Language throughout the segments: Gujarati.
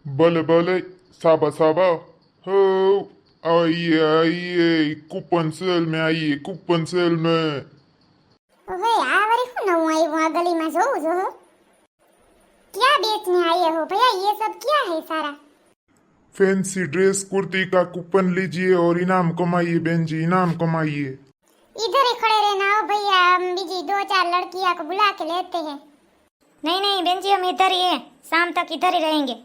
भले भले साबा साबा हो आइए आइए कूपन सेल में आइए कूपन सेल में ओहे આ વરી શું નવું આવ્યું આ ગલીમાં જોઉં જો क्या बेचने आए हो भैया ये सब क्या है सारा फैंसी ड्रेस कुर्ती का कूपन लीजिए और इनाम कमाइए बहन जी इनाम कमाइए इधर ही खड़े रहना हो भैया हम बीजी दो चार लड़कियां को बुला के लेते हैं नहीं नहीं बहन जी हम इधर ही हैं शाम तक इधर ही रहेंगे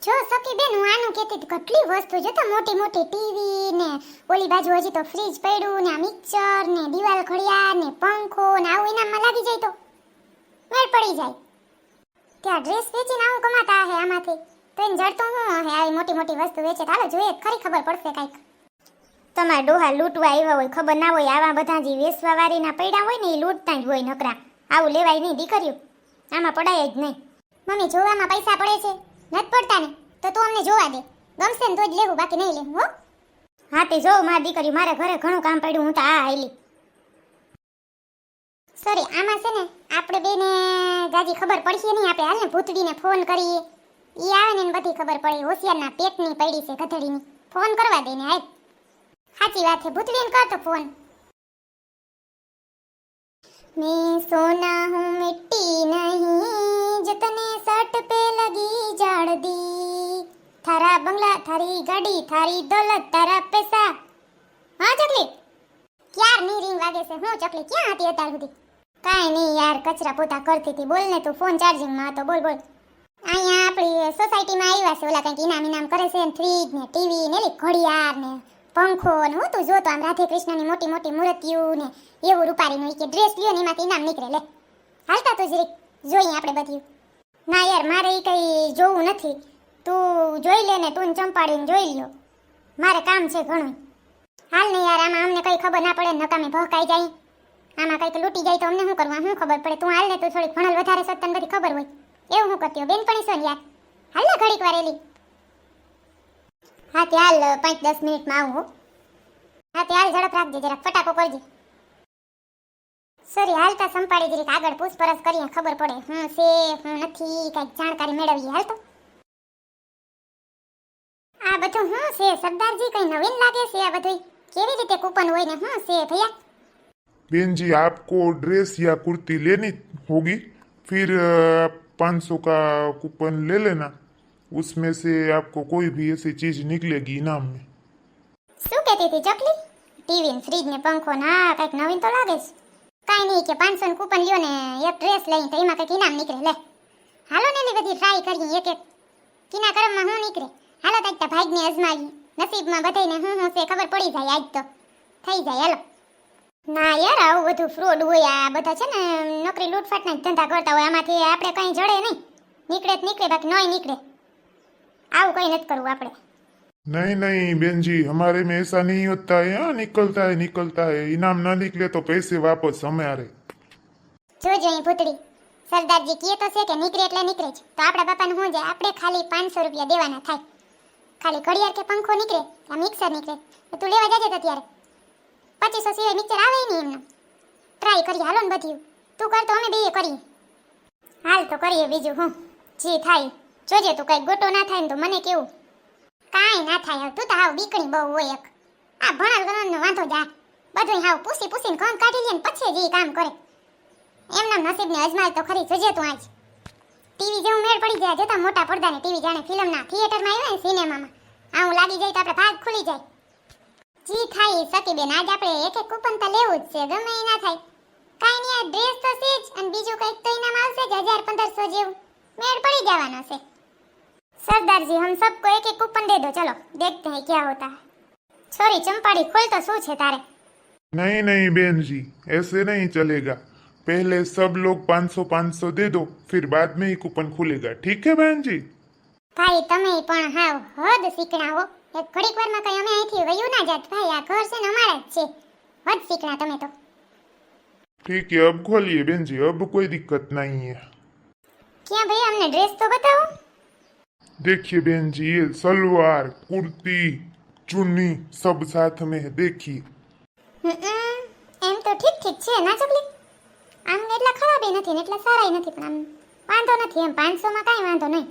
જો સખી બેન હું આનું કહેતી હતી કેટલી વસ્તુ જો તો મોટી મોટી ટીવી ને ઓલી બાજુ હજી તો ફ્રીજ પડ્યું ને આ મિક્સર ને દિવાલ ઘડિયાળ ને પંખો ને આવું ઇનામમાં લાગી જાય તો મેળ પડી જાય ત્યાં ડ્રેસ વેચીને આવું કમાતા હે આમાંથી તો એને જડતું હું હે આવી મોટી મોટી વસ્તુ વેચે તો હાલો જોઈએ ખરી ખબર પડશે કાંઈક તમારા ડોહા લૂંટવા આવ્યા હોય ખબર ના હોય આવા બધા જે વેસવા વાળીના પડ્યા હોય ને એ લૂંટતા જ હોય નકરા આવું લેવાય નહીં દીકરીઓ આમાં પડાય જ નહીં મમ્મી જોવામાં પૈસા પડે છે નથી પડતા ને તો તું અમને જોવા દે ગમશે ને તો જ લેવું બાકી નહીં લેવું હો હા તે જો મારી દીકરી મારે ઘરે ઘણું કામ પડ્યું હું તો આ આયલી સોરી આમાં છે ને આપણે બેને જાજી ખબર પડશે નહીં આપણે હાલને ભૂતડીને ફોન કરીએ ઈ આવે ને એને બધી ખબર પડે હોશિયારના પેટની પડી છે ગધડીની ફોન કરવા દે ને હાલ સાચી વાત છે ભૂતડીને કર તો ફોન मैं सोना हूँ मिट्टी नहीं जतने सट पे लगी जाड़ दी थारा बंगला थारी गाड़ी थारी दौलत तारा पैसा हाँ चकली क्यार नहीं रिंग वागे से હું ચકલી ક્યાં હતી અત્યાર સુધી કાંઈ નહીં યાર કચરા પોતા કરતી હતી બોલ ને તું ફોન ચાર્જિંગમાં હતો બોલ બોલ અહીંયા આપણી સોસાયટીમાં આવ્યા છે ઓલા કંઈક ઇનામ કરે છે ને ફ્રીજ ને ટીવી ને એલી ઘડિયાળ ને પંખો ને હું તું જોતો આમ રાધે કૃષ્ણની મોટી મોટી મૂર્તિઓ ને એવું રૂપારીનું કે ડ્રેસ લ્યો ને એમાંથી ઇનામ નીકળે લે હાલતા તો જરીક જોઈએ આપણે બધું ના યાર મારે એ કંઈ જોવું નથી તું જોઈ લે ને તું ચંપાડીને જોઈ લ્યો મારે કામ છે ઘણું હાલ ને યાર આમાં અમને કંઈ ખબર ના પડે નકામે ભોકાઈ જાય આમાં કંઈક લૂંટી જાય તો અમને શું કરવા શું ખબર પડે તું હાલ ને તું થોડીક ભણલ વધારે સત્તન બધી ખબર હોય એવું શું કરતી હો બેનપણી છો ને યાર હાલ ને ઘડીક વાર એલી હા તે હાલ 5-10 મિનિટમાં આવું હો હા તે હાલ ઝડપ રાખજે જરાક ફટાકો કરજે સોરી હાલતા સંપાડી જરીક આગળ પૂછપરછ કરીએ ખબર પડે હું છે હું નથી કંઈક જાણકારી મેળવીએ હાલ તો આ બધું હું છે સરદારજી કઈ નવીન લાગે છે આ બધું કેવી રીતે કૂપન હોય ને હું છે ભૈયા बहन जी आपको ड्रेस या कुर्ती लेनी होगी फिर 500 का कूपन ले लेना उसमें से आपको कोई भी ऐसी चीज निकलेगी इनाम में શું કહેતી હતી ચકલી ટીવી ને ફ્રીજ ને પંખો ના કંઈક નવીન તો લાગે છે કાંઈ નહીં કે 500 નું કૂપન લ્યો ને એક ડ્રેસ લઈને તો એમાં કંઈક ઇનામ નીકળે લે હાલો ને એની બધી ટ્રાય કરીએ એક એક કિના કરમમાં હું નીકળે હાલો તાકતા ભાગને અજમાવી નસીબમાં બધાને હું છે ખબર પડી જાય આજ તો થઈ જાય હાલો ના યાર આવું બધું ફ્રોડ હોય આ બધા છે ને નોકરી લૂંટફાટના ધંધા કરતા હોય આમાંથી આપણે કંઈ જડે નહીં નીકળે તો નીકળે બાકી નોય નીકળે આવું કંઈ નથી કરવું આપણે नहीं नहीं बहन जी हमारे में ऐसा नहीं होता है हाँ निकलता है इनाम ना निकले तो पैसे वापस हमारे જોજો અહીં ભૂતડી સરદારજી કહે તો છે કે નીકળે એટલે નીકળે જ તો આપણા બાપાને શું જાય આપણે ખાલી 500 રૂપિયા દેવાના થાય ખાલી ઘડિયાળ કે પંખો નીકળે કે મિક્સર નીકળે તો તું લેવા જાજે તો ત્યારે 2500 સિવાય મિક્સર આવે નહીં એમને ટ્રાય કરીએ હાલો ને બધું તું કર તો અમે બે કરીએ હાલ તો કરીએ બીજું હું જે થાય જોજે તું કઈ ગોટો ના થાય ને તો મને કેવું કાંઈ ના થાય તું તો હાવ બીકણી બહુ હોય એક આ ભણાલ ગણનો વાંધો જા બધું હાવ પૂછીને કોણ કાઢી લે ને પછી જે કામ કરે એમના નસીબને અજમાલ તો ખરી જોજે તું આજ ટીવી જેવું મેળ પડી જાય જોતા મોટા પડદાને ટીવી જાણે ફિલ્મના થિયેટરમાં આવ્યા ને સિનેમામાં આવું લાગી જાય તો આપણે ભાગ ખુલી જાય જી થાય સતીબેન આજ આપણે એક એક કૂપન તો લેવું જ છે ગમે એ ના થાય કાંઈ નહીં આ ડ્રેસ તો છે જ અને બીજું કંઈક તો ઇનામ આવશે જ 1000-1500 જેવું મેળ પડી જવાનો છે सरदार जी हम सबको एक एक कूपन दे दो चलो देखते हैं क्या होता है सॉरी चंपाड़ी खोल तो શું છે તારે नहीं नहीं बहन जी ऐसे नहीं चलेगा पहले सब लोग 500 दे दो फिर बाद में ही कूपन खुलेगा ठीक है बहन जी ભાઈ તમે પણ હાવ હદ શીખણા હો એક ઘડીક વારમાં કઈ અમે અહીંથી વયું ના જાત ભાઈ આ ઘર છે ને અમારા જ છે હદ શીખણા તમે તો ठीक है अब खोलिए बहन जी अब कोई दिक्कत नहीं है ક્યાં ભાઈ અમને ડ્રેસ તો બતાવો देखिए बहन जी ये सलवार कुर्ती चुन्नी सब साथ में है देखिए એમ તો ઠીક છે ના ચકલી આમ એટલા ખરાબ નથી ને એટલા સારા નથી પણ આમ વાંધો નથી એમ 500 માં કાંઈ વાંધો નહીં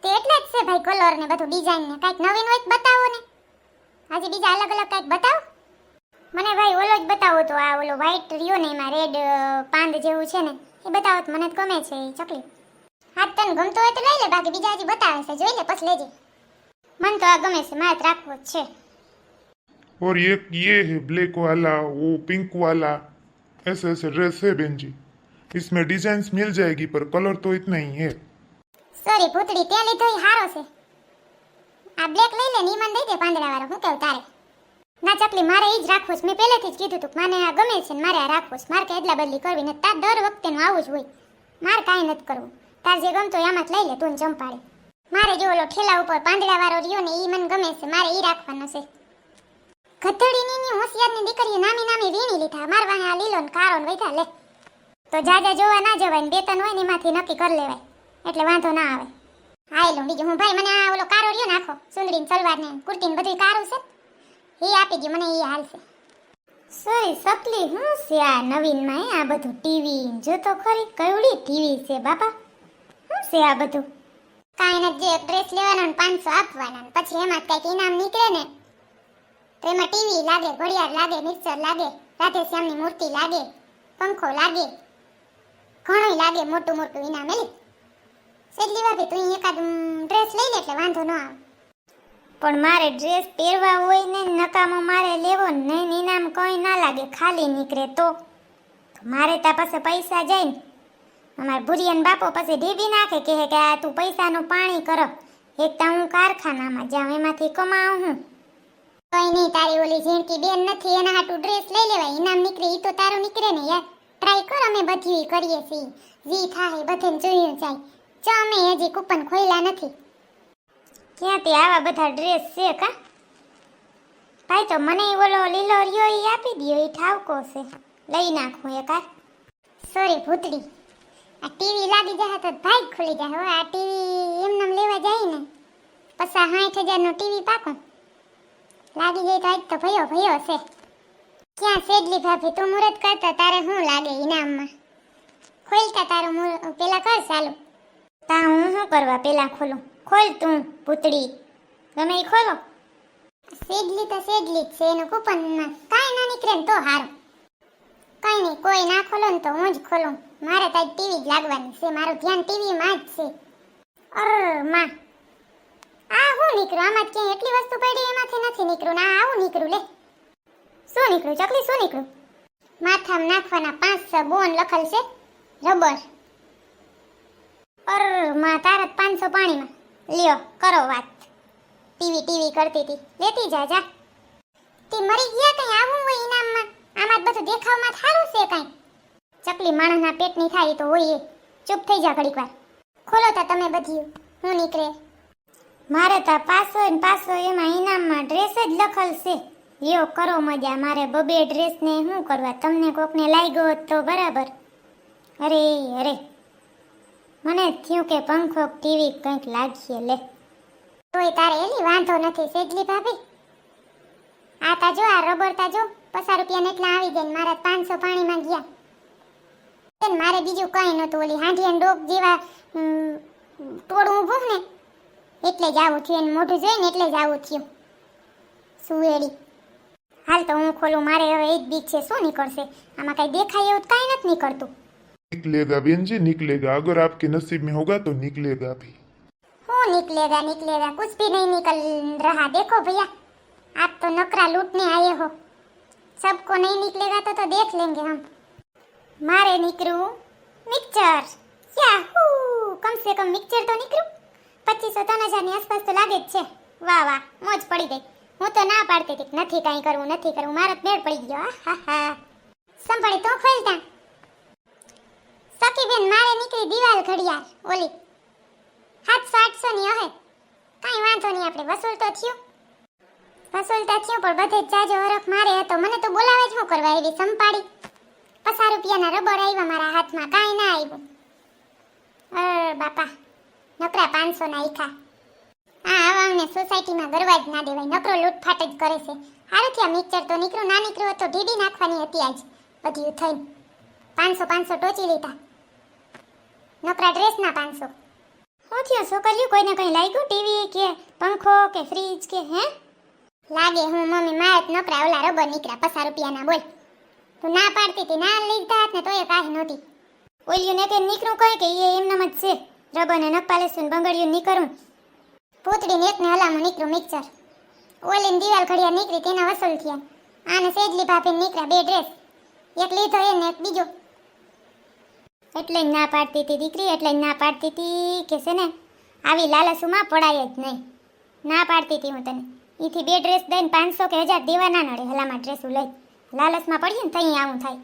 તે એટલે જ છે ભાઈ કલર ને બધું ડિઝાઇન ને કાંઈક નવીન હોય તો બતાવો ને. હજી બીજા અલગ અલગ કાંઈક બતાવો. મને ભાઈ ઓલો જ બતાવો તો, આ ઓલો વ્હાઈટ રહ્યો ને એમાં રેડ પાંદ જેવું છે ને એ બતાવો તો મને તો ગમે છે એ ચકલી. હાથ તને ગમતો હોય તો લઈ લે, બાકી બીજા હજી બતાવે છે જોઈ લે પછી લેજે. મને તો આ ગમે છે, મારે તો રાખવો જ છે. और एक ये है ब्लैक वाला, वो पिंक वाला, ऐसे ऐसे ड्रेस है बहन जी। इसमें डिजाइन मिल जाएगी पर कलर तो इतना ही है। સોરી ભૂતડી, તે લીધો ઈ હારો છે. આ બ્લેક લઈ લે ને ઈ મને દઈ દે પાંદડા વાળો. હું કેવું તારે? ના ચકલી, મારે ઈ જ રાખવું છે. મેં પહેલેથી જ કીધું તું મને આ ગમે છે ને મારે આ રાખવું છે. મારે કે એટલા બદલી કરવી ને તાર દર વખતેનું આવું જ હોય. મારે કાંઈ નથી કરવું. તાર જે ગમતો હોય આમાં જ લઈ લે તું ચંપાડે. મારે જો ઓલો ઠેલા ઉપર પાંદડા વાળો રહ્યો ને ઈ મને ગમે છે, મારે ઈ રાખવાનો છે. ગધડીની હોશિયારની દીકરીએ નામી નામી વીણી લીધા. મારવાને આ લીલો ને કાળો ને વૈધા લે. તો જાજા જોવા ના જવાય ને બે ત્રણ હોય ને એમાંથી નક્કી કરી લેવાય, એટલે વાંધો ના આવે. હા એલો બીજું હું ભાઈ મને આ ઓલો કારો રહ્યો નાખો સુંદરી સલવાર ને કુર્તી ને બધું કારું છે એ આપી દો મને, એ હાલશે. સોરી સપલી, હું છે આ નવીનમાં આ બધું ટીવી જો તો ખરી કવડી ટીવી છે બાપા. શું છે આ બધું? કાંઈ નથી, જે ડ્રેસ લેવાનો ને 500 આપવાના ને પછી એમાં કંઈક ઇનામ નીકળે ને તો એમાં ટીવી લાગે, ઘડિયાળ લાગે, મિક્સર લાગે, રાધેશ્યામની મૂર્તિ લાગે, પંખો લાગે, ઘણું લાગે, મોટું મોટું ઇનામ. એલી સેટલી ભાભી તું એકાદ ડ્રેસ લઈ લે એટલે વાંધો ન આવે. પણ મારે ડ્રેસ પહેરવા હોય ને નકામો મારે લેવો ને ઇનામ કોઈ ના લાગે, ખાલી નીકળે તો મારે તા પાસે પૈસા જાય ને અમારા ભુરિયાન બાપો પછી ઢીબી નાખે કે આ તું પૈસાનું પાણી કરો. એક તો હું કારખાનામાં જાઉં એમાંથી કમાઉં હું. કઈ નહીં, તારી ઓલી ઝીણકી બેન નથી એના હાટું ડ્રેસ લઈ લેવાય, ઇનામ નીકળે ઈ તો તારું નીકળે ને યાર. ટ્રાય કર, અમે બધી કરીએ છીએ, જી થાય બધે જોયું જાય. ચા અમે હજી કૂપન ખોલ્યા નથી. ક્યાંથી આવા બધા ડ્રેસ છે કા ભાઈ? તો મને ઓલો લીલો રહ્યો ઈ આપી દયો, ઈ ઠાવકો છે, લઈ નાખું એક. આ સોરી ભૂતડી, આ ટીવી લાગી જાય તો ભાઈ ખુલી જાય. હવે આ ટીવી એમનેમ લેવા જાય ને પછા 60,000 નું ટીવી પાકો લાગી જાય તો આજ તો ભયો ભયો છે. ક્યાં સેડલી ભાભી તું મુહૂર્ત કરતા તારે શું લાગે ઇનામમાં? ખોલતા તારું પેલા કર ચાલુ. તા હું શું કરવા પેલા ખોલું? ખોલ તું ભૂતડી, ગમે ઈ ખોલો. સેડલી તો સેડલી જ છે, એનું કૂપનમાં કાંઈ ના નીકળે ને તો હારું. કઈ નહીં, કોઈ ના ખોલો ને તો હું જ ખોલું. મારે તો ટીવી જ લાગવાની છે, મારું ધ્યાન ટીવીમાં જ છે. અર માં આ શું નીકળ્યું? આમાં ક્યાંય એટલી વસ્તુ પડી એમાંથી નથી નીકળ્યું ને આવું નીકળ્યું. લે શું નીકળ્યું ચકલી, શું નીકળ્યું? માથામાં નાખવાના 500 બોન લખેલ છે, રબર. અર માં તારા 500 પાણીમાં. લ્યો કરો વાત. ટીવી કરતી હતી, લેતી જા જા. તે મરી ગયા કઈ આવું હોય ઇનામમાં? આમાં બધું દેખાવમાં થારું છે કઈ. ચકલી માણસના પેટની થાય તો હોય એ. ચૂપ થઈ જા ઘડીક વાર. ખોલો તા તમે બધી હું નીકળે. મારે તા 500 ને 500 એમાં ઇનામમાં ડ્રેસ જ લખલ છે. યો કરો મજા. મારે બબે ડ્રેસ ને શું કરવા? તમને કોકને લાગ્યો હોત તો બરાબર. અરે અરે મને થયું કે પંખો ટીવી કંઈક લાગીએ. લે તોય તારે એલી વાંધો નથી સેજલી ભાભી. આ તા જો આ રબર તા જો 50 રૂપિયા એટલા આવી જાય ને મારા 500 પાણીમાં ગયા. મારે બીજું કઈ નતું, ઓલી હાંડિયા ડોક જેવા ટોળું ઊભું ને એટલે જ આવું થયું. એને મોઢું જોઈને એટલે જ આવું થયું. સુવેડી હાલ તો હું ખોલું. મારે હવે એક બીક છે, શું નીકળશે આમાં? કઈ દેખાય એવું કઈ નથી નીકળતું. निकलेगा बहन जी, निकलेगा। अगर आपके नसीब में होगा तो निकलेगा भी। हो निकलेगा कुछ भी नहीं निकल रहा। देखो भैया आप तो नकरा लूटने आए हो, सबको नहीं निकलेगा तो देख लेंगे हम। मारे निकलू मिक्सचर, याहू कम से कम मिक्सचर तो निकलू 2500-3000 ની આસપાસ તો લાગે જ છે। વાહ વાહ મોજ પડી ગઈ। હું તો ના પાડતી હતી નથી કાંઈ કરવું મારો મેળ પડી ગયો। આહાહા સંભાળી તો ખોલતા સખીબેન મારે નીકળી દિવાલ ઘડિયાળ ઓલી 700-800 ની હે। કાંઈ વાંધો નહીં આપણે વસૂલ તો થયું પણ બધે જાજો હરખ મારે હતો। મને તો બોલાવે જ હું કરવા એવી સંપાડી। 50 રૂપિયાના રબર આવ્યા મારા હાથમાં, કાંઈ ના આવ્યું। બાપા નકરા 500 ના ઈખા। આવાને સોસાયટીમાં ગરવા જ ના દેવાય, નકરો લૂંટફાટ જ કરે છે। હારું થયા મિક્સર તો નીકળ્યું, ના નીકળ્યું તો ઢીડી નાખવાની હતી આજ બધું થઈને। 500 ટોચી લીધા, નકરા ડ્રેસના 500। શું થયું છોકરીઓ, કોઈને કંઈ લાગ્યું? ટીવી કે પંખો કે ફ્રીજ કે હે? લાગે હું મમ્મી મારે જ નોકરા ઓલા રબર નીકળ્યા 50 રૂપિયાના. બોલ, તું ના પાડતી હતી, ના લીધા હાથ ને તોય કાંઈ નહોતી. ઓલિયું ને કે નીકળું કહે કે એ એમનામ જ છે. રબર ને નપાલેસું બંગડિયું નીકળું. પૂતળીને એકને હલામું નીકળ્યું મિક્સર. ઓલીને દિવાલ ઘડિયાળ નીકળી તેના વસૂલ થયા. આને સેજલી ભાભીને નીકળ્યા 2 ડ્રેસ, એક લીધો એને એક બીજો. એટલે જ ના પાડતી હતી દીકરી, એટલે જ ના પાડતી હતી કે છે ને આવી લાલસુમાં પડાય જ નહીં. ના પાડતી હતી હું તને. એથી 2 ડ્રેસ દઈને 500 કે 1000 દેવા ના નડે. હલામાં ડ્રેસું લઈ લાલચમાં પડીએ ને તઈ આવું થાય.